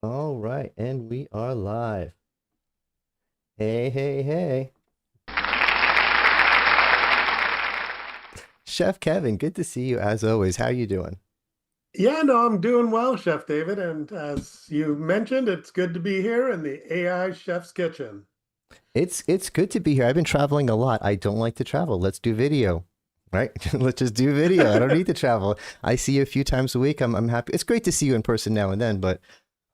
All right, and we are live. Hey, hey, hey. Chef Kevin, good to see you as always. How you doing? Yeah, no, I'm doing well, Chef David. And as you mentioned, it's good to be here in the AI Chef's Kitchen. It's good to be here. I've been traveling a lot. I don't like to travel. Let's do video. Right? Let's just do video. I don't need to travel. I see you a few times a week. I'm happy. It's great to see you in person now and then, but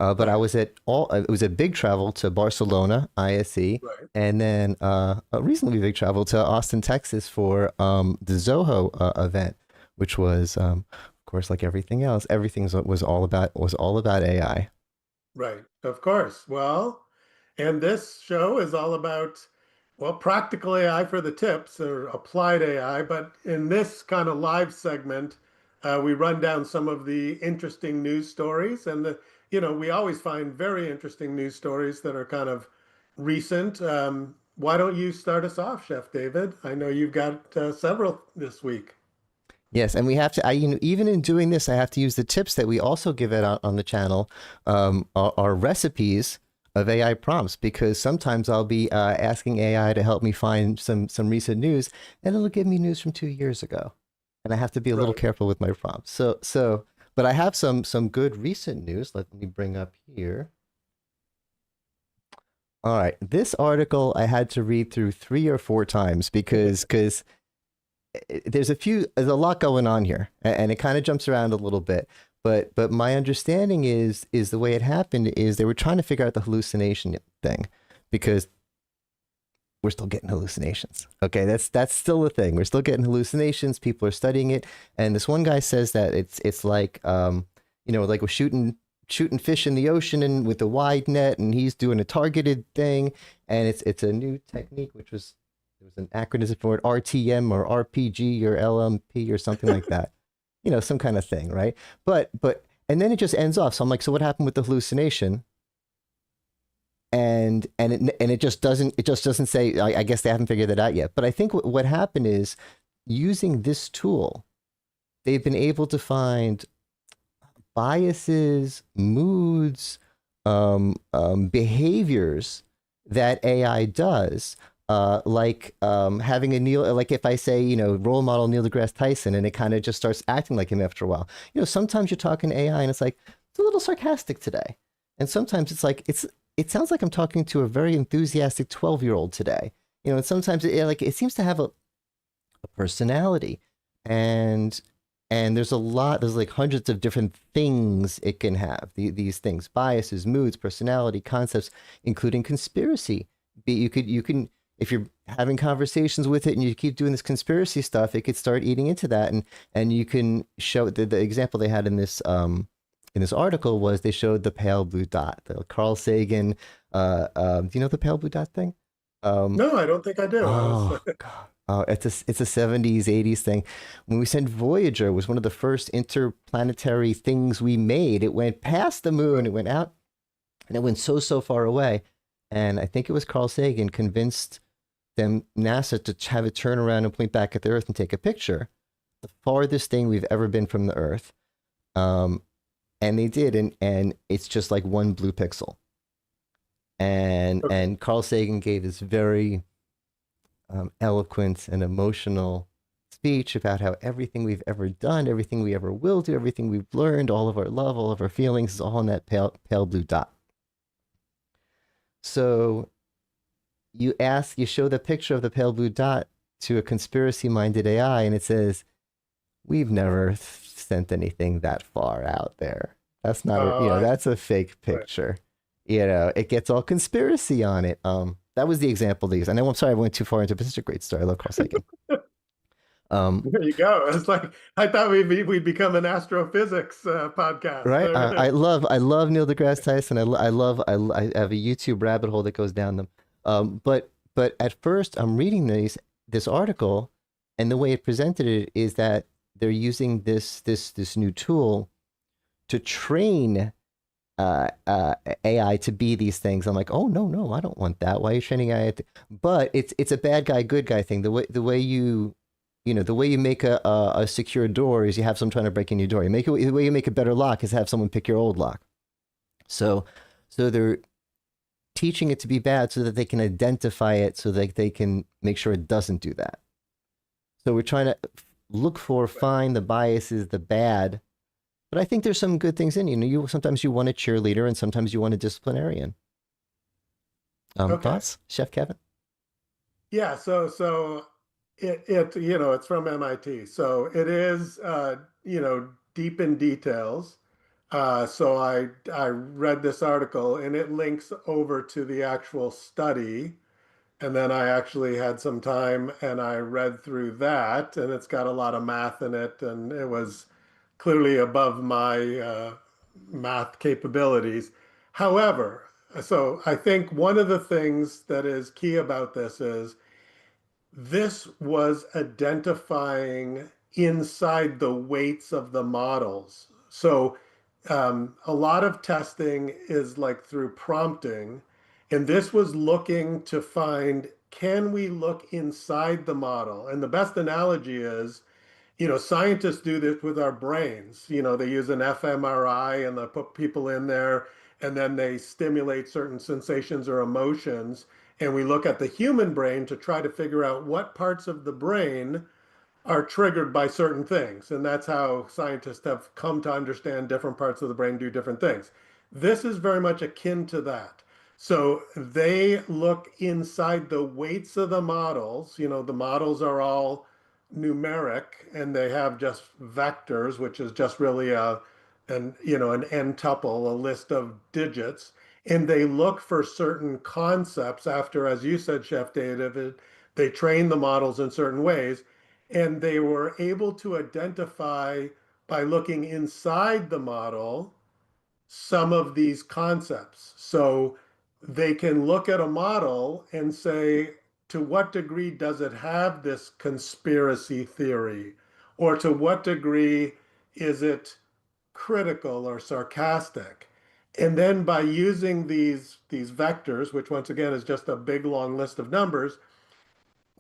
I Right, was at all it was a big travel to Barcelona, ISE, right. and then a reasonably big travel to Austin, Texas for the Zoho event, which was of course like everything else, everything was all about AI. Right, of course. Well, and this show is all about, well, practical AI for the tips or applied AI. But in this kind of live segment, we run down some of the interesting news stories. And we always find very interesting news stories that are kind of recent. Why don't you start us off, Chef David? I know you've got several this week. Yes, and we have to. Even in doing this, I have to use the tips that we also give it out on the channel, are recipes of AI prompts because sometimes I'll be asking AI to help me find some recent news, and it'll give me news from 2 years ago, and I have to be a little Right. careful with my prompts. But I have some good recent news. Let me bring up here. All right, this article I had to read through 3 or 4 times because there's a lot going on here, and it kind of jumps around a little bit. But my understanding is the way it happened is they were trying to figure out the hallucination thing, because we're still getting hallucinations. Okay, that's still a thing. We're still getting hallucinations. People are studying it, and this one guy says that it's like like we're shooting fish in the ocean and with a wide net, and he's doing a targeted thing, and it's a new technique, which was there was an acronym for it, RTM or RPG or LMP or something like that. Some kind of thing, right? But and then it just ends off. So I'm like, so what happened with the hallucination? And it just doesn't say. I guess they haven't figured that out yet. But I think what happened is using this tool, they've been able to find biases, moods, behaviors that AI does. Like having a Neil, like if I say, role model Neil deGrasse Tyson, and it kind of just starts acting like him after a while. Sometimes you're talking to AI and it's like, it's a little sarcastic today. And sometimes it's like, it sounds like I'm talking to a very enthusiastic 12-year-old today. And sometimes it seems to have a personality. And there's like hundreds of different things it can have. These things: biases, moods, personality, concepts, including conspiracy. You can if you're having conversations with it and you keep doing this conspiracy stuff, it could start eating into that. And you can show the example they had in this article was they showed the pale blue dot, the Carl Sagan. Do you know the pale blue dot thing? Um, No, I don't think I do. I was, Oh God. Oh, it's a 70s, 80s thing. When we sent Voyager, it was one of the first interplanetary things we made. It went past the moon, it went out, and it went so far away. And I think it was Carl Sagan convinced them, NASA, to have it turn around and point back at the Earth and take a picture. The farthest thing we've ever been from the Earth. Um, and they did, and it's just like one blue pixel. And Carl Sagan gave this very eloquent and emotional speech about how everything we've ever done, everything we ever will do, everything we've learned, all of our love, all of our feelings is all in that pale blue dot. So you show the picture of the pale blue dot to a conspiracy minded AI, and it says, we've never sent anything that far out there. That's not uh, that's a fake right. picture. It gets all conspiracy on it. That was the example they used. I know, I'm sorry I went too far into it, but it's a great story. I love Carl Sagan. Um, There you go. It's like I thought we'd become an astrophysics podcast. right? I love Neil deGrasse Tyson. I have a YouTube rabbit hole that goes down them. But at first I'm reading this article, and the way it presented it is that they're using this new tool to train AI to be these things. I'm like, oh no, I don't want that. Why are you training AI? But it's a bad guy, good guy thing. The way the way you make a secure door is you have someone trying to break in your door. The way you make a better lock is have someone pick your old lock. So, so they're teaching it to be bad so that they can identify it so that they can make sure it doesn't do that. So we're trying to look for, find the biases, the bad. But I think there's some good things in you. You sometimes you want a cheerleader and sometimes you want a disciplinarian. Okay. Thoughts, Chef Kevin? Yeah, so it's from MIT. So it is deep in details. So I read this article and it links over to the actual study. And then I actually had some time and I read through that, and it's got a lot of math in it, and it was clearly above my math capabilities. However, so I think one of the things that is key about this was identifying inside the weights of the models. So a lot of testing is like through prompting, and this was looking to find, can we look inside the model? And the best analogy is, scientists do this with our brains. They use an fMRI and they put people in there and then they stimulate certain sensations or emotions. And we look at the human brain to try to figure out what parts of the brain are triggered by certain things. And that's how scientists have come to understand different parts of the brain do different things. This is very much akin to that. So they look inside the weights of the models. The models are all numeric and they have just vectors, which is just really an n tuple, a list of digits. And they look for certain concepts after, as you said, Chef David, they train the models in certain ways and they were able to identify by looking inside the model some of these concepts. So they can look at a model and say, to what degree does it have this conspiracy theory? Or to what degree is it critical or sarcastic? And then by using these vectors, which once again is just a big long list of numbers,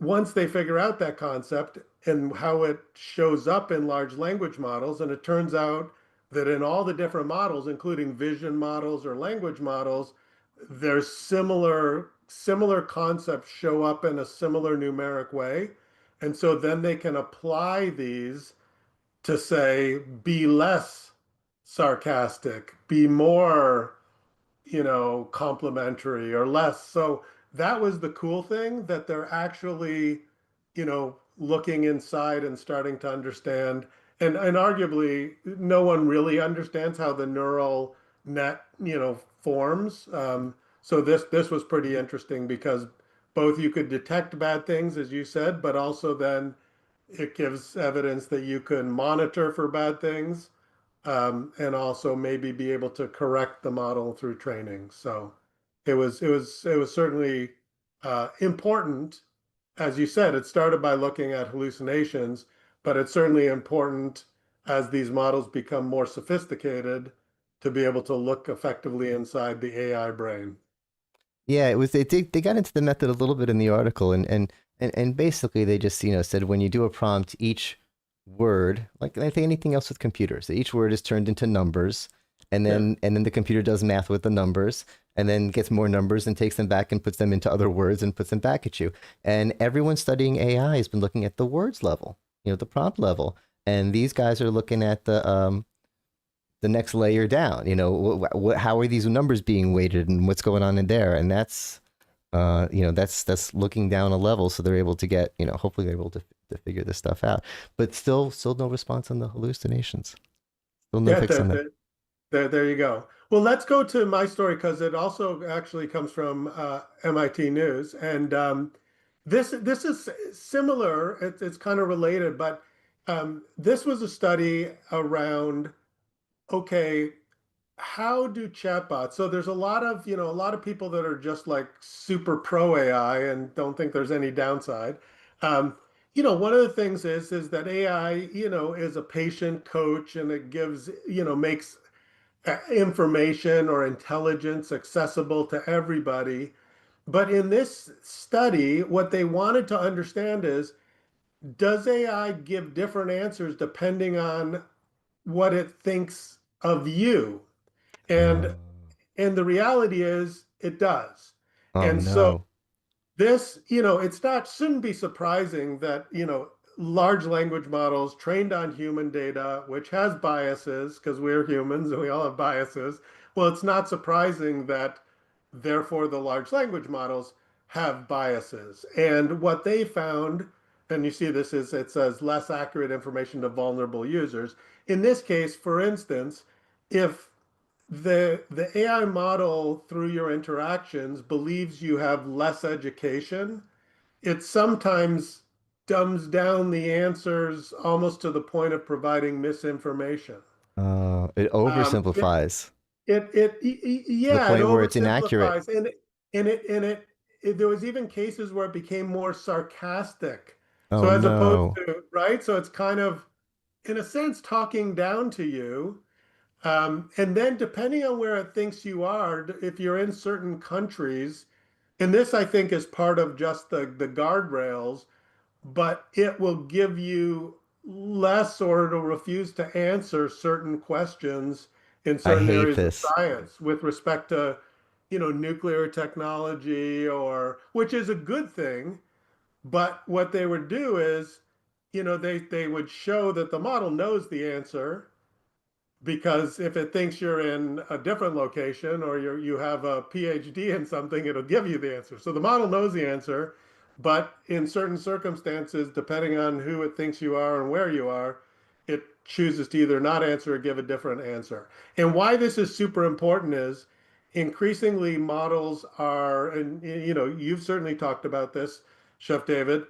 once they figure out that concept and how it shows up in large language models, and it turns out that in all the different models, including vision models or language models, there's similar concepts show up in a similar numeric way. And so then they can apply these to say, be less sarcastic, be more complimentary or less. So that was the cool thing, that they're actually, looking inside and starting to understand. And arguably, no one really understands how the neural net, forms. So this was pretty interesting because both you could detect bad things, as you said, but also then it gives evidence that you can monitor for bad things and also maybe be able to correct the model through training. So it was certainly important. As you said, it started by looking at hallucinations, but it's certainly important as these models become more sophisticated to be able to look effectively inside the AI brain. Yeah, it was. They got into the method a little bit in the article, and basically they just said when you do a prompt, each word, like I think anything else with computers, each word is turned into numbers, Yeah. and then the computer does math with the numbers, and then gets more numbers and takes them back and puts them into other words and puts them back at you. And everyone studying AI has been looking at the words level, the prompt level, and these guys are looking at the next layer down. How are these numbers being weighted and what's going on in there? And that's looking down a level, so they're able to get, hopefully they're able to figure this stuff out. But still no response on the hallucinations. Still no Yeah, fix on that. there you go. Well, let's go to my story because it also actually comes from MIT News, and this is similar. It's kind of related, but this was a study around, okay, how do chatbots? So there's a lot of people that are just like super pro AI and don't think there's any downside. Um, one of the things is that AI, is a patient coach and it makes information or intelligence accessible to everybody. But in this study, what they wanted to understand is, does AI give different answers depending on what it thinks of you? Uh, And And the reality is it does. Oh And so no. this, it's not, shouldn't be surprising that, large language models trained on human data, which has biases because we're humans and we all have biases. Well, it's not surprising that therefore the large language models have biases. And what they found, and you see this is it says less accurate information to vulnerable users. In this case, for instance, if the AI model through your interactions believes you have less education, it sometimes dumbs down the answers almost to the point of providing misinformation. It Um, it, oversimplifies to the yeah, it point where it's inaccurate. oversimplifies, there was even cases where it became more sarcastic. So Oh as opposed no. to, right? So it's kind of, in a sense, talking down to you. And then depending on where it thinks you are, if you're in certain countries, and this I think is part of just the guardrails, but it will give you less or it'll refuse to answer certain questions in I certain hate areas of this. science with respect to, nuclear technology or which is a good thing. But what they would do is, they would show that the model knows the answer because if it thinks you're in a different location or you have a PhD in something, it'll give you the answer. So the model knows the answer, but in certain circumstances, depending on who it thinks you are and where you are, it chooses to either not answer or give a different answer. And why this is super important is increasingly models are, and you've certainly talked about this, Chef David,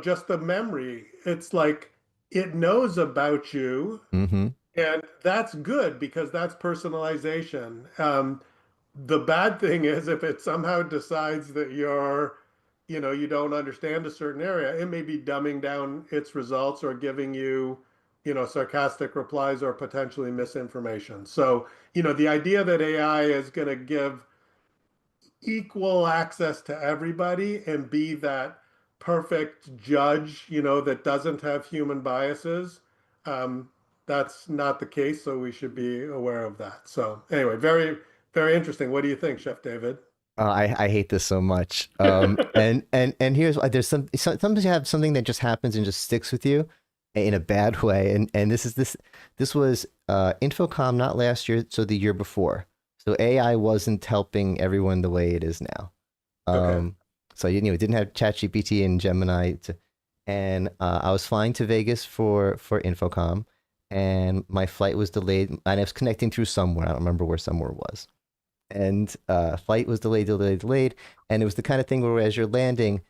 just the memory. It's like it knows about you, Mm-hmm. and that's good because that's personalization. The bad thing is if it somehow decides that you don't understand a certain area, it may be dumbing down its results or giving you, sarcastic replies or potentially misinformation. So, the idea that AI is going to give equal access to everybody and be that perfect judge, that doesn't have human biases. Um, that's not the case, so we should be aware of that. So anyway, very, very interesting. What do you think, Chef David? I hate this so much. And here's why. Sometimes you have something that just happens and just sticks with you in a bad way. And this was Infocom not last year, so the year before. So AI wasn't helping everyone the way it is now. Okay. Um, so it didn't have ChatGPT and Gemini and I was flying to Vegas for Infocom, and my flight was delayed. And I was connecting through somewhere. I don't remember where somewhere was, and flight was delayed, and it was the kind of thing where as you're landing,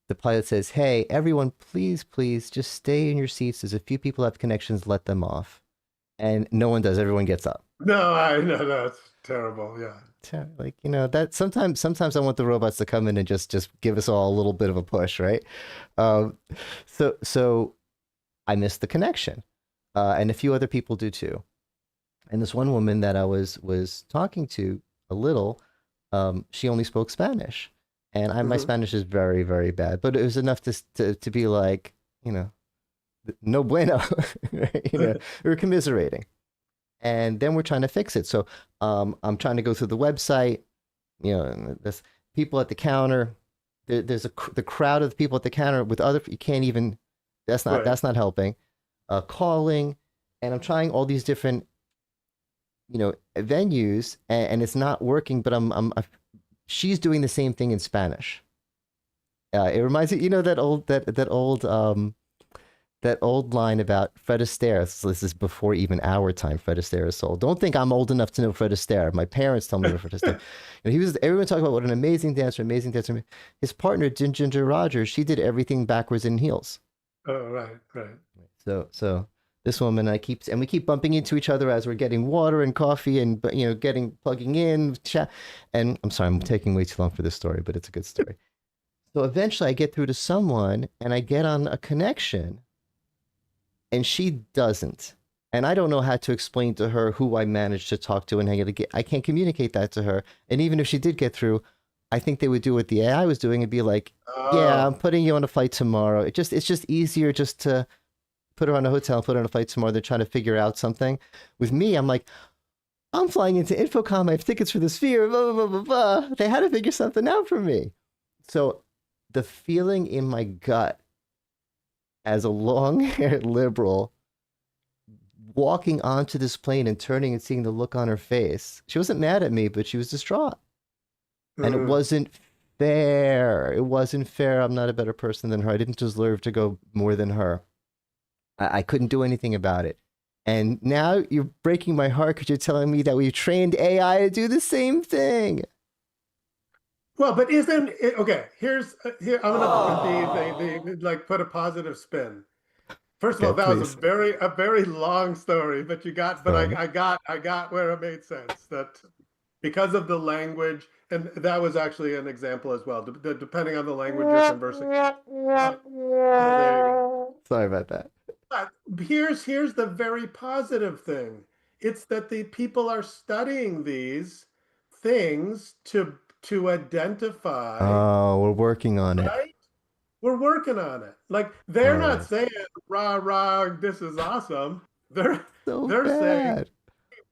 the pilot says, "Hey, everyone, please, just stay in your seats. There's a few people have connections. Let them off." And no one does. Everyone gets up. No, I know that's terrible. Yeah. Like that sometimes I want the robots to come in and just give us all a little bit of a push, right? Um, so I missed the connection, and a few other people do too. And this one woman that I was talking to a little, she only spoke Spanish, and my Hmm. Spanish is very very bad, but it was enough to be like, no bueno, right? We were commiserating, and then we're trying to fix it. So I'm trying to go through the website, and there's people at the counter. There's the crowd of people at the counter with other. You can't even. Right. That's not helping. Calling, and I'm trying all these different venues, and it's not working. But she's doing the same thing in Spanish. It reminds me, that old line about Fred Astaire. So this is before even our time. Fred Astaire is sold. Don't think I'm old enough to know Fred Astaire. My parents tell me about Fred Astaire. And he was everyone talking about what an amazing dancer, amazing dancer. His partner, Ginger Rogers, she did everything backwards in heels. Oh, right, right. So this woman, we keep bumping into each other as we're getting water and coffee and getting plugging in chat. And I'm sorry, I'm taking way too long for this story, but it's a good story. So eventually, I get through to someone, and I get on a connection, and she doesn't. And I don't know how to explain to her who I managed to talk to and hang it. I can't communicate that to her. And even if she did get through, I think they would do what the AI was doing and be like, "Yeah, I'm Oh, putting you on a flight tomorrow." It's just easier just to put her on a hotel, put her on a flight tomorrow. They're trying to figure out something. With me, I'm like, I'm flying into Infocom. I have tickets for the Sphere. Blah, blah, blah, blah, blah. They had to figure something out for me. So the feeling in my gut as a long haired liberal walking onto this plane and turning and seeing the look on her face, she wasn't mad at me, but she was distraught. And it Mm. wasn't fair. It wasn't fair. I'm not a better person than her. I didn't deserve to go more than her. I couldn't do anything about it. And now you're breaking my heart because you're telling me that we've trained AI to do the same thing. Well, but isn't it, okay? Here I'm gonna put like put a positive spin. First of all, Okay, that was please. a very long story, but you got, but Sorry. I got where it made sense that because of the language, and that was actually an example as well. Depending on the language you're conversing. Uh, there you go. Sorry about that. But here's the very positive thing. It's that the people are studying these things to identify, Oh, we're working on it. right? We're working on it. Like they're All not right. saying rah rah, this is awesome. They're So they're saying bad.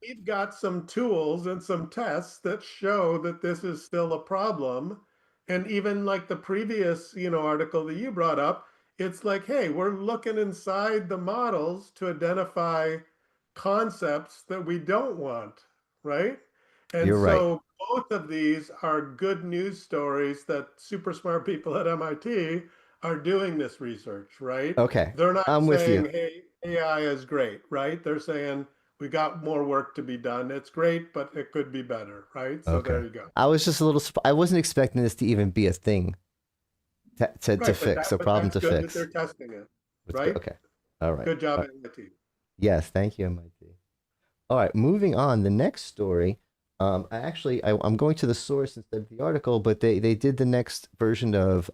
we've got some tools and some tests that show that this is still a problem. And even like the previous, article that you brought up, it's like, hey, we're looking inside the models to identify concepts that we don't want, right? And You're right. so both of these are good news stories that super smart people at MIT are doing this research, right? Okay. They're not I'm with you. saying, hey, AI is great, right? They're saying, we got more work to be done. It's great, but it could be better, right? So there Okay. you go. I was just a little, I wasn't expecting this to even be a thing to Right, fix, a but problem that's to good that they're fix. testing it, It's good. right? Okay. All right. Good job, MIT. Yes. Thank you, MIT. All right. Moving on. The next story. I'm going to the source instead of the article, but they did the next version of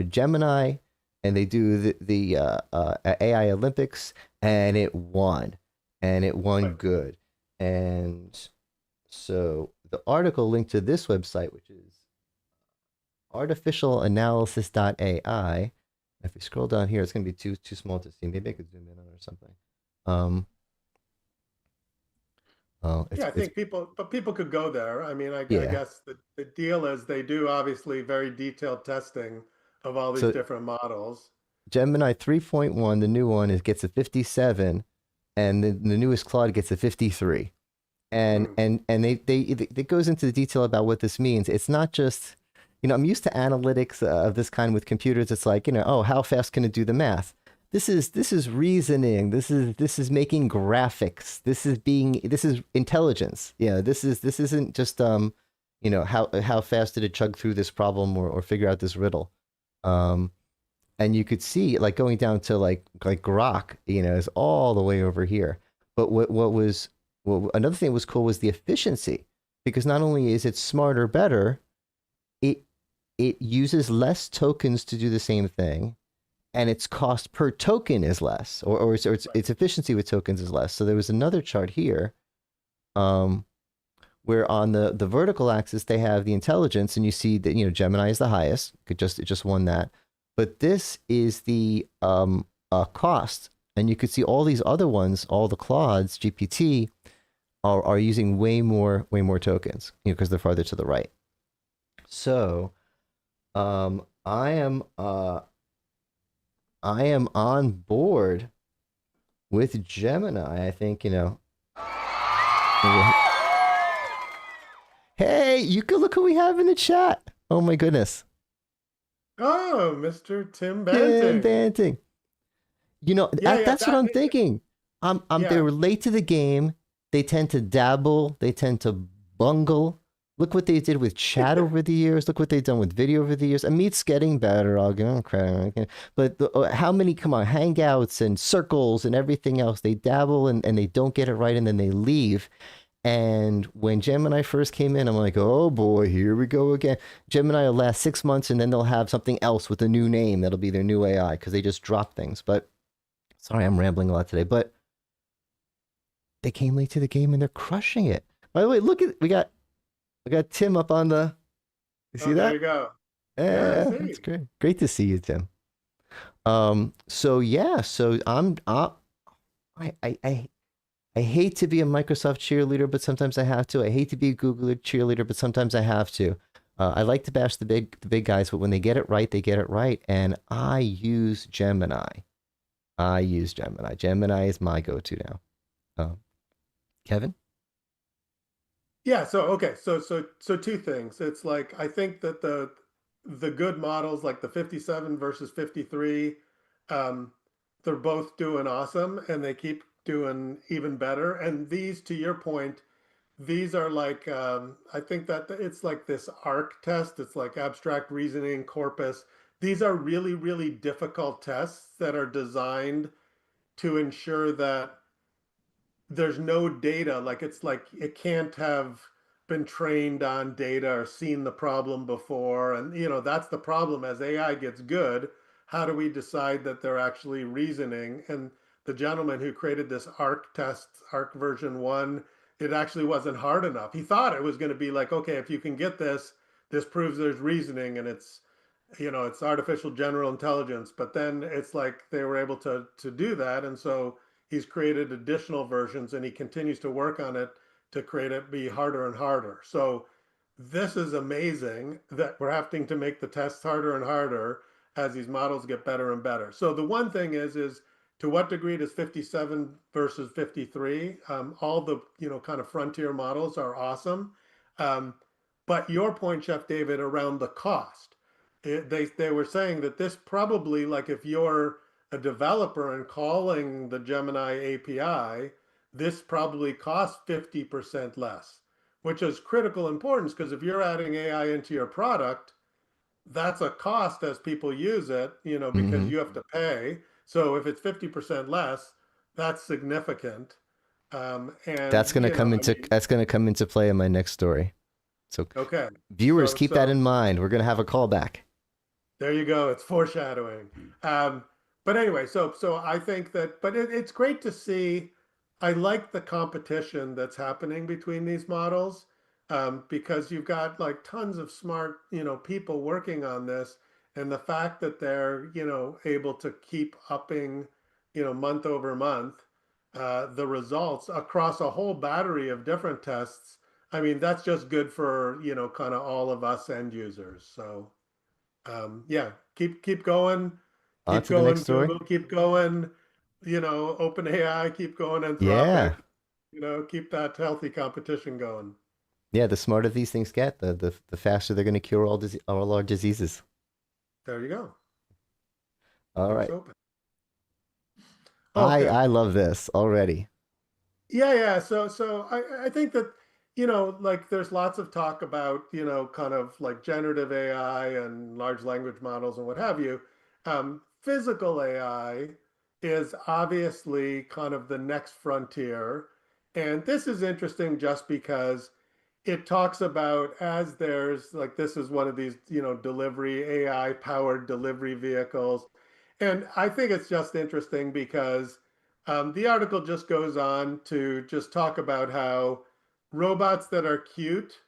Gemini, and they do the AI Olympics, and it won Right. good. And so the article linked to this website, which is artificialanalysis.ai. If we scroll down here, it's going to be too small to see. Maybe I could zoom in on it or something. Um, oh, Yeah, I it's think people could go there. I mean, I yeah. guess the deal is they do obviously very detailed testing of all these So different models. Gemini 3.1, the new one, is gets a 57, and the newest Claude gets a 53. And Hmm. it goes into the detail about what this means. It's not just, I'm used to analytics of this kind with computers. It's like, oh, how fast can it do the math? This is reasoning. This is making graphics. This is intelligence. This isn't just how fast did it chug through this problem or figure out this riddle. Um, and you could see like going down to like Grok, is all the way over here. But another thing that was cool was the efficiency, because not only is it smarter, better, it it uses less tokens to do the same thing, and its cost per token is less, or its efficiency with tokens is less. So there was another chart here, um, where on the vertical axis they have the intelligence, and you see that Gemini is the highest. It just won that, but this is the cost, and you could see all these other ones, all the Claudes GPT are using way more tokens, because they're farther to the right. So I am on board with Gemini. I think Hey, you can look who we have in the chat. Oh my goodness. Oh, Mr. Tim Tim Banting. Banting. Yeah, yeah, That's what I'm thinking. They yeah. relate to the game. They tend to dabble. They tend to bungle. Look what they did with chat over the years. Look what they've done with video over the years. I mean, it's getting better. I'll give them credit. Okay. But how many, come on, hangouts and circles and everything else, they dabble and they don't get it right and then they leave. And when Gemini first came in, I'm like, oh boy, here we go again. Gemini will last 6 months and then they'll have something else with a new name that'll be their new AI because they just drop things. But sorry, I'm rambling a lot today. But they came late to the game and they're crushing it. By the way, look at we got Tim up on the. You see Oh, there that? you go. Yeah, I Yeah, see. that's great. Great to see you, Tim. So yeah, so I I hate to be a Microsoft cheerleader, but sometimes I have to. I hate to be a Google cheerleader, but sometimes I have to. I like to bash the big guys, but when they get it right, they get it right. And I use Gemini. I use Gemini. Gemini is my go-to now. Kevin? Yeah, so okay, so two things. It's like I think that the good models like the 57 versus 53, um, they're both doing awesome and they keep doing even better. And these, to your point, these are like I think that it's like this ARC test. It's like abstract reasoning corpus. These are really, really difficult tests that are designed to ensure that there's no data. Like it's like it can't have been trained on data or seen the problem before. And that's the problem. As AI gets good, how do we decide that they're actually reasoning? And the gentleman who created this ARC test, ARC version 1, it actually wasn't hard enough. He thought it was going to be like, okay, if you can get this proves there's reasoning, and it's artificial general intelligence. But then it's like they were able to do that, and so he's created additional versions, and he continues to work on it to create it be harder and harder. So this is amazing that we're having to make the tests harder and harder as these models get better and better. So the one thing is to what degree does 57 versus 53? All the kind of frontier models are awesome. um, but your point, Chef David, around the cost, they were saying that this probably, like, if you're a developer and calling the Gemini API, this probably costs 50% less, which is critical importance, because if you're adding AI into your product, that's a cost as people use it, because Mm-hmm. you have to pay. So if it's 50% less, that's significant. And, I mean, That's gonna come into play in my next story. So okay. viewers, So, keep that so in mind. We're gonna have a callback. There you go. It's foreshadowing. Um, but anyway, so I think that, but it's great to see. I like the competition that's happening between these models, because you've got like tons of smart, people working on this, and the fact that they're, able to keep upping, month over month, the results across a whole battery of different tests. I mean, that's just good for, kind of all of us end users. So yeah, keep going, On to the next story. Google, keep going, OpenAI, keep going, Anthropic, Yeah. keep that healthy competition going. Yeah, the smarter these things get, the faster they're gonna cure all our diseases. There you go. All Let's right. open. I Okay. I love this already. Yeah. So I think that, like there's lots of talk about, kind of like generative AI and large language models and what have you. Physical AI is obviously kind of the next frontier. And this is interesting just because it talks about, as there's like, this is one of these, delivery AI powered delivery vehicles. And I think it's just interesting because the article just goes on to just talk about how robots that are cute,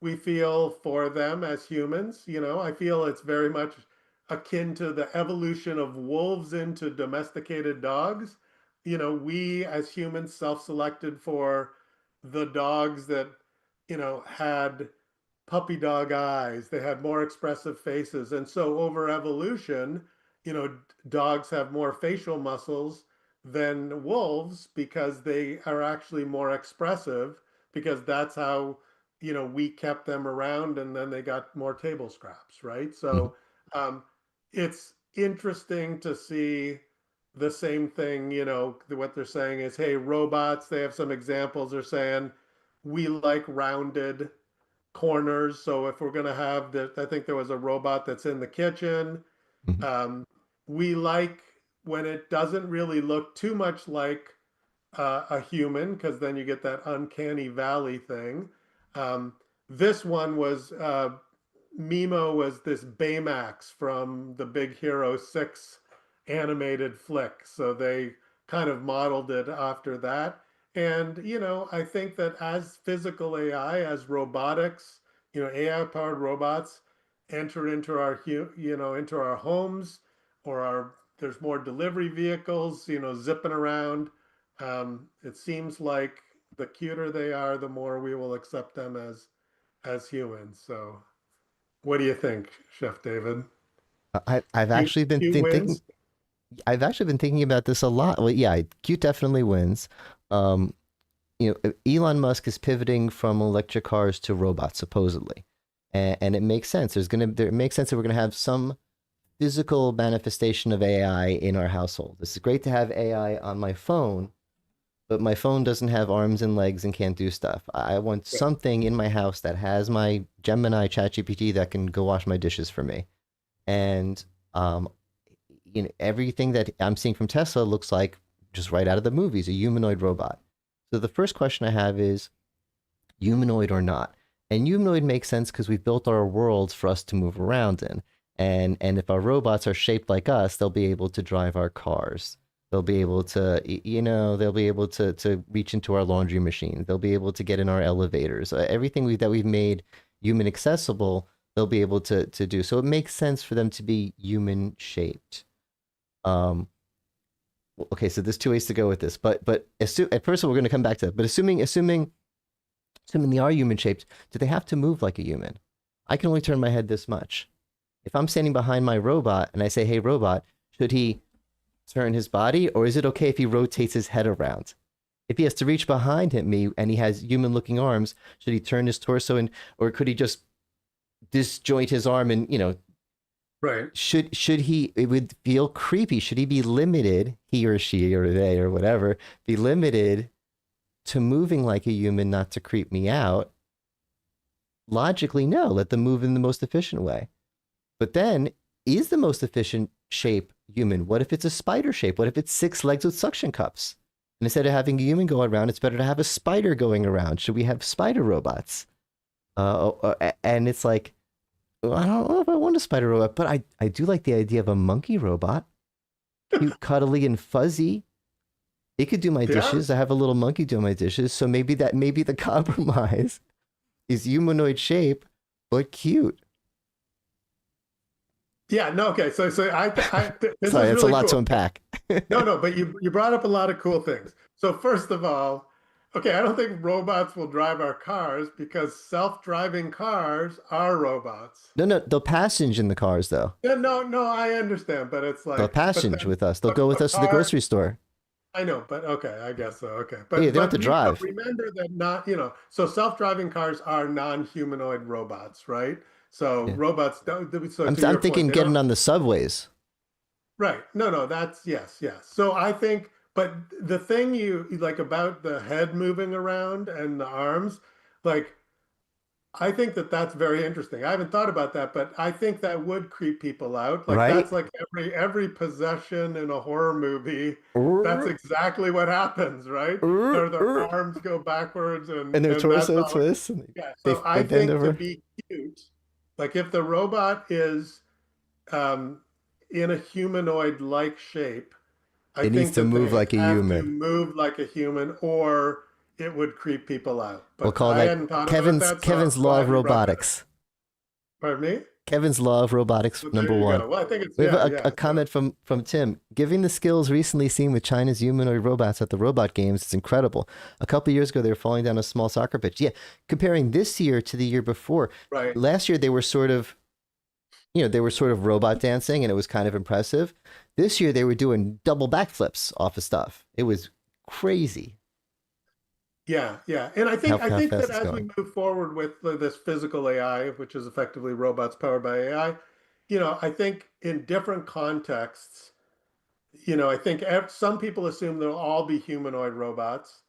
we feel for them as humans. I feel it's very much akin to the evolution of wolves into domesticated dogs. We as humans self-selected for the dogs that, had puppy dog eyes. They had more expressive faces. And so over evolution, dogs have more facial muscles than wolves because they are actually more expressive, because that's how, we kept them around, and then they got more table scraps, right? Mhm. So um, it's interesting to see the same thing. What they're saying is, hey, robots, they have some examples. They're saying we like rounded corners. So if we're going to have the, I think there was a robot that's in the kitchen. Mhm. Um, we like when it doesn't really look too much like a human, because then you get that uncanny valley thing. Um, this one was Mimo was this Baymax from the Big Hero 6 animated flick. So they kind of modeled it after that. And, I think that as physical AI, as robotics, AI powered robots enter into our, into our homes, or there's more delivery vehicles, zipping around. It seems like the cuter they are, the more we will accept them as humans. So, what do you think, Chef David? I've Cute, actually been cute thinking. wins? I've actually been thinking about this a lot. Well, yeah, Q definitely wins. Um, Elon Musk is pivoting from electric cars to robots supposedly, and it makes sense. It makes sense that we're gonna have some physical manifestation of AI in our household. This is great to have AI on my phone, but my phone doesn't have arms and legs and can't do stuff. I want Right. something in my house that has my Gemini ChatGPT that can go wash my dishes for me. And um, everything that I'm seeing from Tesla looks like just right out of the movies, a humanoid robot. So the first question I have is humanoid or not? And humanoid makes sense because we've built our worlds for us to move around in. And if our robots are shaped like us, they'll be able to drive our cars. They'll be able to, they'll be able to reach into our laundry machines. They'll be able to get in our elevators. Everything that we've made human accessible, they'll be able to do. So it makes sense for them to be human shaped. Um, okay, so there's two ways to go with this, but at first we're going to come back to that. But assuming they are human shaped, do they have to move like a human? I can only turn my head this much. If I'm standing behind my robot and I say, "Hey, robot, should he turn his body, or is it okay if he rotates his head around?" If he has to reach behind me and he has human-looking arms, should he turn his torso and, or could he just disjoint his arm and Right. should he, it would feel creepy, should he be limited, he or she or they or whatever, be limited to moving like a human not to creep me out? Logically, no, let them move in the most efficient way. But then, is the most efficient shape human? What if it's a spider shape? What if it's 6 legs with suction cups? And instead of having a human go around, it's better to have a spider going around. Should we have spider robots? And it's like, well, I don't know if I want a spider robot, but I do like the idea of a monkey robot. Cute, cuddly, and fuzzy. It could do my Yeah. dishes. I have a little monkey doing my dishes. So maybe the compromise is humanoid shape, but cute. Yeah. No. Okay. This Sorry, is that's a really lot cool. to unpack. No, no, but you brought up a lot of cool things. So first of all, okay, I don't think robots will drive our cars because self-driving cars are robots. No, no, they'll passage in the cars though. Yeah, no, no, I understand, but it's They'll like, but passage then with us. They'll go with a us to the car, grocery store. I know, but okay, I guess so. Okay. Yeah, they But don't have to drive. remember that not, so self-driving cars are non-humanoid robots, right? So Yeah, robots don't, so to I'm your point, thinking they don't. getting on the subways. Right. No, no, that's yes, yes. So I think, but the thing you like about the head moving around and the arms, like I think that that's very interesting. I haven't thought about that, but I think that would creep people out. Like Right? that's like every possession in a horror movie. That's exactly what happens, right? Their arms go backwards And their and that's torso all. twists and Yeah. they So I they bend think to over. be cute, like if the robot is um, in a humanoid-like shape, I It needs think to that move they like a have to human. move like a human or it would creep people out. We'll But call I that hadn't thought about that, so I'm Kevin's law of glad you brought that up. robotics. Pardon me? Kevin's law of robotics But number there you one. go. Well, I think it's, We have yeah, a yeah. So, comment from Tim. Given the skills recently seen with China's humanoid robots at the robot games, it's incredible. A couple years ago, they were falling down a small soccer pitch. Yeah, comparing this year to the year before, right. last year they were sort of, they were sort of robot dancing and it was kind of impressive. This year they were doing double backflips off of stuff. It was crazy Yeah, yeah. And I how think fast that it's as we going. move forward with this physical AI, which is effectively robots powered by AI, I think in different contexts, I think some people assume they'll all be humanoid robots.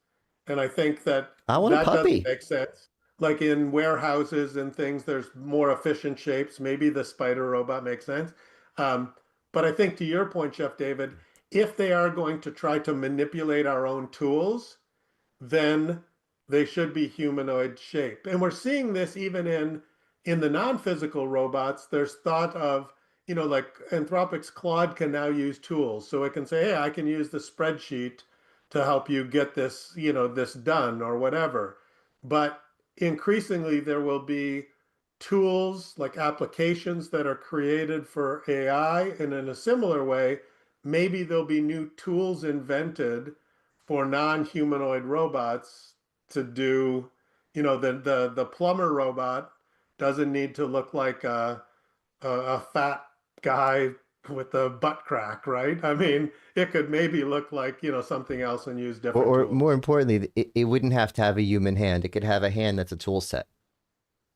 And I think that I want a that doesn't puppy. make sense. Like in warehouses and things, there's more efficient shapes. Maybe the spider robot makes sense. Um, but I think to your point, Chef David, if they are going to try to manipulate our own tools, then they should be humanoid shaped. And we're seeing this even in the non-physical robots. There's thought of, like Anthropic's Claude can now use tools. So it can say, hey, I can use the spreadsheet to help you get this, this done or whatever. But increasingly there will be tools like applications that are created for AI. And in a similar way, maybe there'll be new tools invented for non-humanoid robots to do, the plumber robot doesn't need to look like a fat guy with a butt crack, right? I mean, it could maybe look like, something else and use different Or more tools. importantly, it wouldn't have to have a human hand. It could have a hand that's a tool set.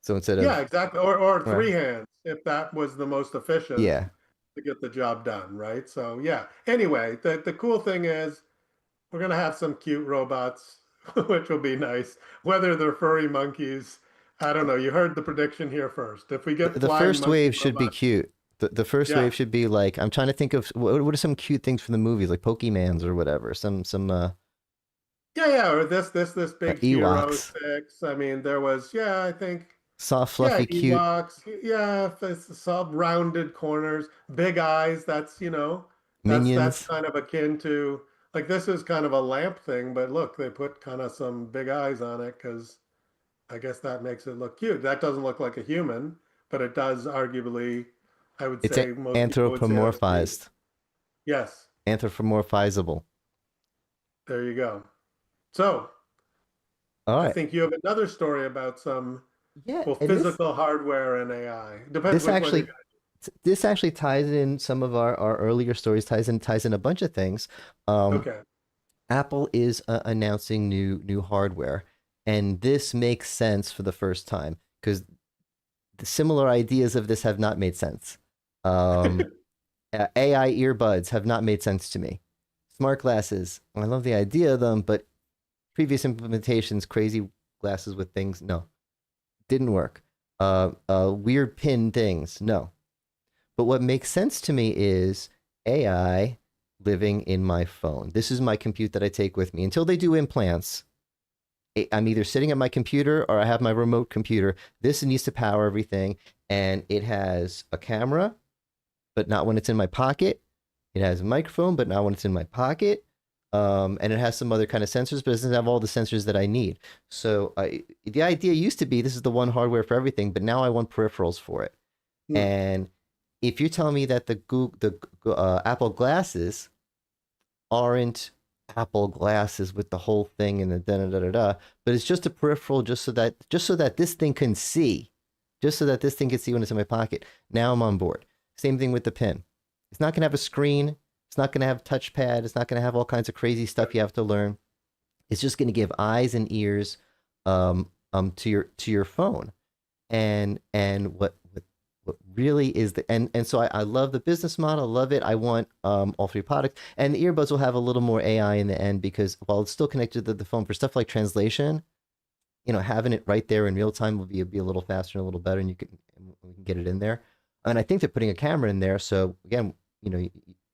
So instead Yeah, of, exactly. Or right, three hands if that was the most efficient yeah, to get the job done, right? So yeah. Anyway, the cool thing is we're gonna have some cute robots, which will be nice. Whether they're furry monkeys, I don't know. You heard the prediction here first. If we get the flying first monkey wave should be robots, cute. The first yeah, wave should be like, I'm trying to think of what are some cute things from the movies, like Pokemans or whatever. Some yeah. Or this big hero Ewoks, six. I mean, there was, yeah, I think, soft, yeah, fluffy, cute Ewoks, yeah, it's sub rounded corners, big eyes. That's minions. kind of akin to, like, this is kind of a lamp thing, but look, they put kind of some big eyes on it because I guess that makes it look cute. That doesn't look like a human, but it does arguably, I would It's say most people would say that's cute. anthropomorphized, Yes, anthropomorphizable. there you go. So All I right, think you have another story about some, yeah, well, and physical hardware and AI. Depends this which one you actually got. this actually ties in some of our earlier stories. Ties in a bunch of things. Um, Okay. Apple is announcing new hardware, and this makes sense for the first time because the similar ideas of this have not made sense. Um, AI earbuds have not made sense to me. Smart glasses, I love the idea of them, but previous implementations, crazy glasses with things, no, didn't work. Weird pin things, no. But what makes sense to me is AI living in my phone. This is my compute that I take with me. Until they do implants, I'm either sitting at my computer or I have my remote computer. This needs to power everything. And it has a camera, but not when it's in my pocket. It has a microphone, but not when it's in my pocket. And it has some other kind of sensors, but it doesn't have all the sensors that I need. So the idea used to be this is the one hardware for everything, but now I want peripherals for it. Hmm. And if you're telling me that the Apple glasses aren't Apple glasses with the whole thing and the da da da da, but it's just a peripheral, just so that this thing can see, just so that this thing can see when it's in my pocket. Now I'm on board. Same thing with the pen. It's not gonna have a screen. It's not gonna have touchpad. It's not gonna have all kinds of crazy stuff you have to learn. It's just gonna give eyes and ears to your phone. And what really is and so I love the business model. I love it. I want all three products, and the earbuds will have a little more AI in the end because while it's still connected to the phone for stuff like translation, having it right there in real time will be a little faster and a little better, and we can get it in there. And I think they're putting a camera in there, so again,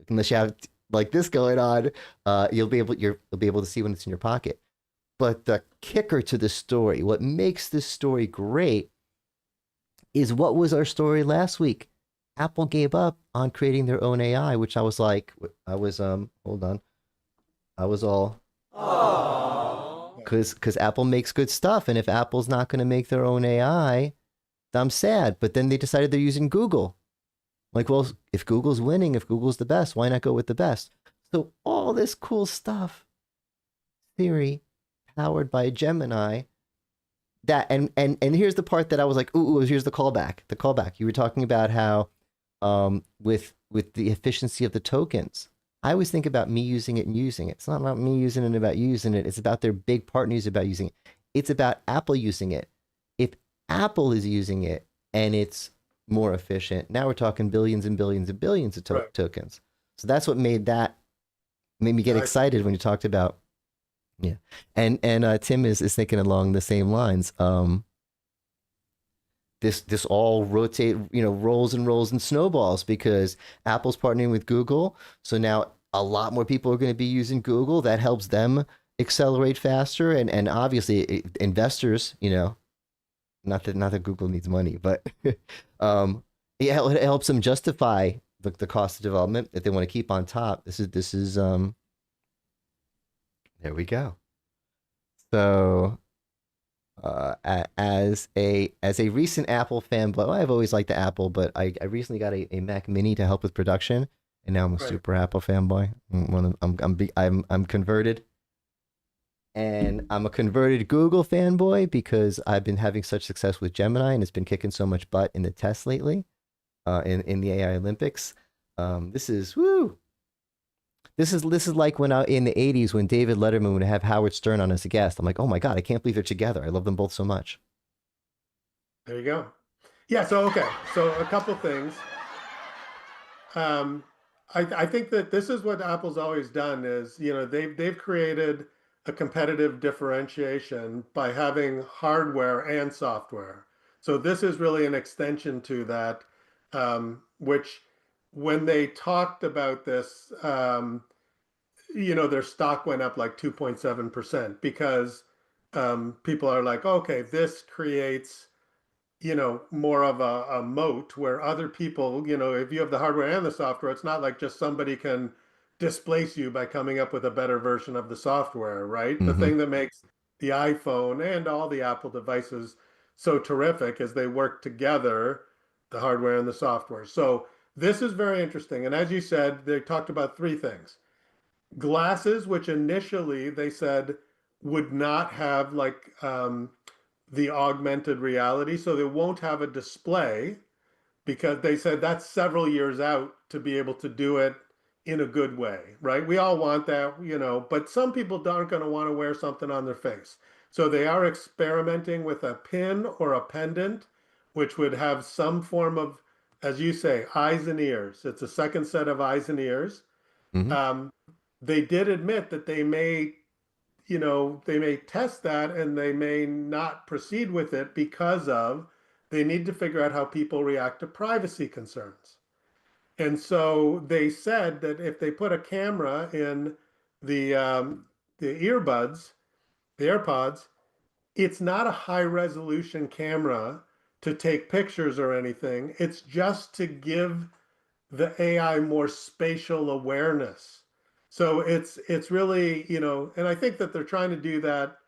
unless you have like this going on, you'll be able to see when it's in your pocket. But the kicker to the story, what makes this story great, is what was our story last week? Apple gave up on creating their own AI, which I was like, hold on, I was all Yeah. because Apple makes good stuff, and if Apple's not going to make their own AI, I'm sad. But then they decided they're using Google. Like, well, if Google's winning, if Google's the best, why not go with the best? So all this cool stuff, theory, powered by Gemini, and here's the part that I was like, ooh, here's the callback. The callback. You were talking about how with the efficiency of the tokens. I always think about me using it and using it. It's not about me using it about using it. It's about their big partners about using it. It's about Apple using it. If Apple is using it and it's more efficient, now we're talking billions and billions and billions of Right. tokens. So that's what made me get Yeah, I see. excited when you talked about, yeah. And Tim is thinking along the same lines. This all rolls and rolls and snowballs because Apple's partnering with Google. So now a lot more people are going to be using Google. That helps them accelerate faster, and obviously investors, not that Google needs money, but yeah, it helps them justify the cost of development if they want to keep on top. This is there we go. So as a recent Apple fanboy, well, I've always liked the Apple, but I recently got a Mac Mini to help with production, and now I'm a Right. super Apple fanboy. I'm converted. And I'm a converted Google fanboy because I've been having such success with Gemini and it's been kicking so much butt in the tests lately, in the AI Olympics. This is woo. This is like when in the '80s when David Letterman would have Howard Stern on as a guest. I'm like, oh my god, I can't believe they're together. I love them both so much. There you go. Yeah, so okay. So a couple things. Um, I think that this is what Apple's always done is, they've created a competitive differentiation by having hardware and software. So this is really an extension to that, which when they talked about this, their stock went up like 2.7% because people are like, okay, this creates more of a moat where other people, if you have the hardware and the software, it's not like just somebody can displace you by coming up with a better version of the software, right? The Mm-hmm. thing that makes the iPhone and all the Apple devices so terrific is they work together, the hardware and the software. So this is very interesting. And as you said, they talked about three things. Glasses, which initially they said would not have like the augmented reality. So they won't have a display because they said that's several years out to be able to do it in a good way, right? We all want that, but some people aren't going to want to wear something on their face. So they are experimenting with a pin or a pendant, which would have some form of, as you say, eyes and ears. It's a second set of eyes and ears. Mm-hmm. Um, they did admit that they may test that and they may not proceed with it because of they need to figure out how people react to privacy concerns. And so they said that if they put a camera in the the earbuds, the AirPods, it's not a high resolution camera to take pictures or anything. It's just to give the AI more spatial awareness. So it's really, and I think that they're trying to do that,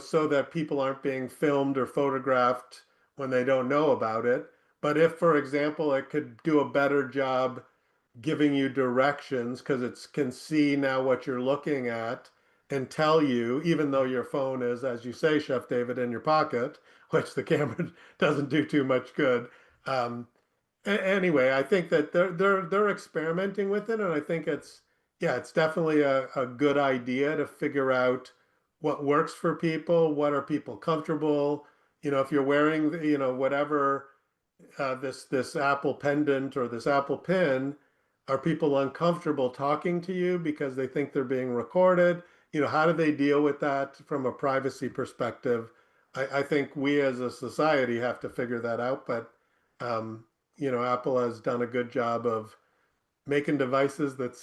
so that people aren't being filmed or photographed when they don't know about it. But if, for example, it could do a better job giving you directions because it can see now what you're looking at and tell you, even though your phone is, as you say, Chef David, in your pocket, which the camera doesn't do too much good. Um, Anyway, I think that they're experimenting with it, and I think it's definitely a good idea to figure out what works for people, what are people comfortable. If you're wearing, whatever this Apple pendant or this Apple pin, are people uncomfortable talking to you because they think they're being recorded? How do they deal with that from a privacy perspective? I think we as a society have to figure that out, but um, Apple has done a good job of making devices that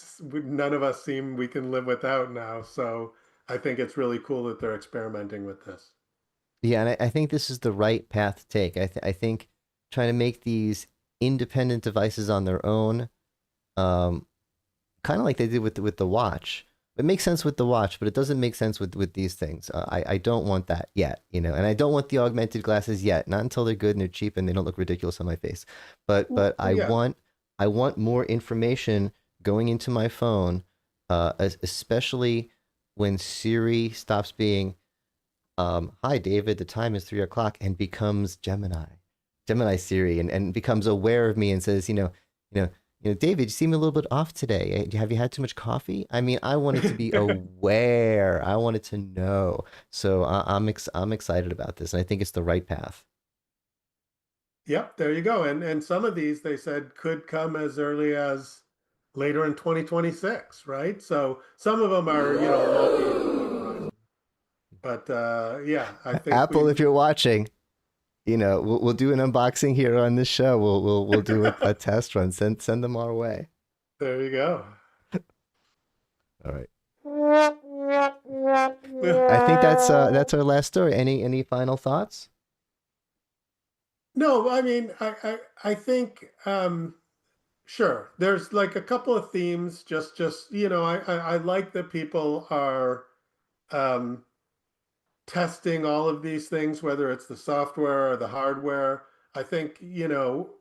none of us seem we can live without now. So I think it's really cool that they're experimenting with this. Yeah, and I think this is the right path to take. I think trying to make these independent devices on their own, um, kind of like they did with the watch. It makes sense with the watch, but it doesn't make sense with these things. I don't want that yet, and I don't want the augmented glasses yet. Not until they're good and they're cheap and they don't look ridiculous on my face. But Well, yeah. I want more information going into my phone, especially when Siri stops being hi David, the time is 3 o'clock, and becomes Gemini Siri, and becomes aware of me and says, you know, David, you seem a little bit off today. Have you had too much coffee? I mean, I wanted to be aware. I wanted to know. So I'm excited about this, and I think it's the right path. Yep, there you go. And some of these they said could come as early as later in 2026, right? So some of them are, multi-year time horizon. But yeah, I think Apple, we if you're watching, we'll do an unboxing here on this show. We'll do a test run. Send them our way. there you go. All right. I think that's our last story. Any final thoughts? No, I mean, I think sure. There's like a couple of themes. Just I like that people are um, testing all of these things, whether it's the software or the hardware. I think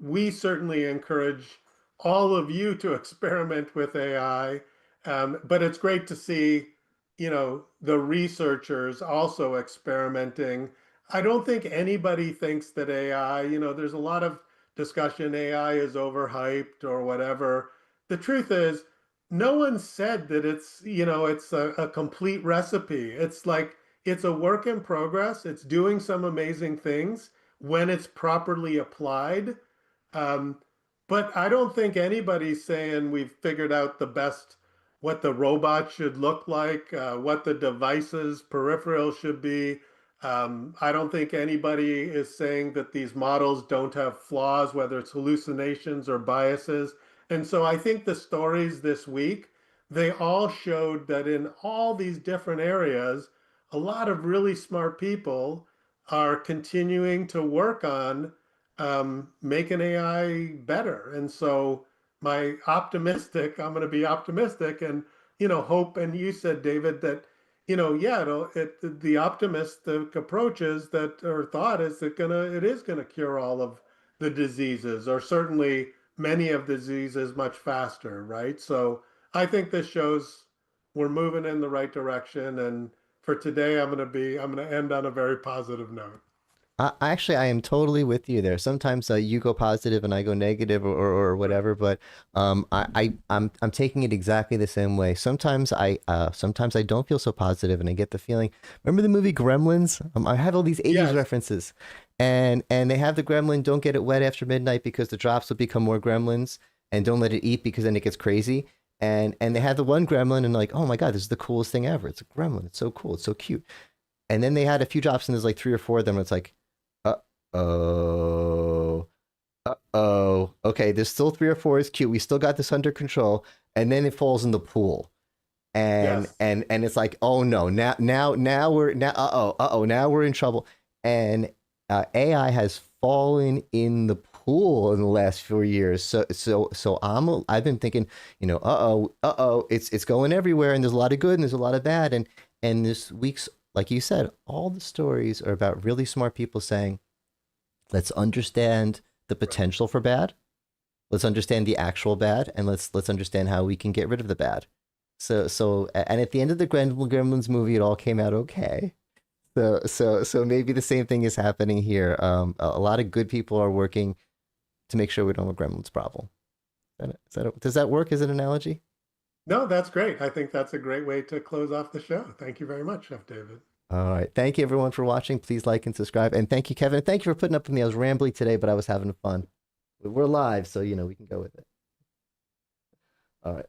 we certainly encourage all of you to experiment with AI, but it's great to see. the researchers also experimenting. I don't think anybody thinks that AI, there's a lot of discussion AI is overhyped or whatever. The truth is, no one said that it's a complete recipe. It's like it's a work in progress. It's doing some amazing things when it's properly applied. Um, but I don't think anybody's saying we've figured out what the robot should look like, what the devices, peripherals should be. I don't think anybody is saying that these models don't have flaws, whether it's hallucinations or biases. And so I think the stories this week, they all showed that in all these different areas, a lot of really smart people are continuing to work on making AI better. And so I'm going to be optimistic and, hope. And you said, David, that, yeah, the optimistic approach is that, or thought is that it is going to cure all of the diseases, or certainly many of the diseases much faster, right? So I think this shows we're moving in the right direction. And for today, I'm going to end on a very positive note. I am totally with you there. Sometimes you go positive and I go negative or Right. whatever, but I'm taking it exactly the same way. Sometimes I don't feel so positive and I get the feeling. Remember the movie Gremlins? I have all these 80s Yes. references, and they have the gremlin don't get it wet after midnight because the drops will become more gremlins, and don't let it eat because then it gets crazy. And they had the one gremlin and like, oh my god, this is the coolest thing ever. It's a gremlin. It's so cool. It's so cute. And then they had a few drops and there's like three or four of them. And it's like, oh, oh. Okay, there's still three or four is cute. We still got this under control. And then it falls in the pool. And Yes. and and it's like, oh no, now we're now now we're in trouble. And AI has fallen in the pool in the last few years. I've been thinking, it's going everywhere, and there's a lot of good and there's a lot of bad. And this week's, like you said, all the stories are about really smart people saying, let's understand the Right. potential for bad. Let's understand the actual bad, and let's understand how we can get rid of the bad. And at the end of the Gremlins movie, it all came out okay. So maybe the same thing is happening here. A lot of good people are working to make sure we don't have a Gremlins problem. Does that work as an analogy? No, that's great. I think that's a great way to close off the show. Thank you very much, Chef David. All right. Thank you everyone for watching. Please like and subscribe. And thank you, Kevin. Thank you for putting up with me. I was rambly today, but I was having fun. We're live, so we can go with it. All right.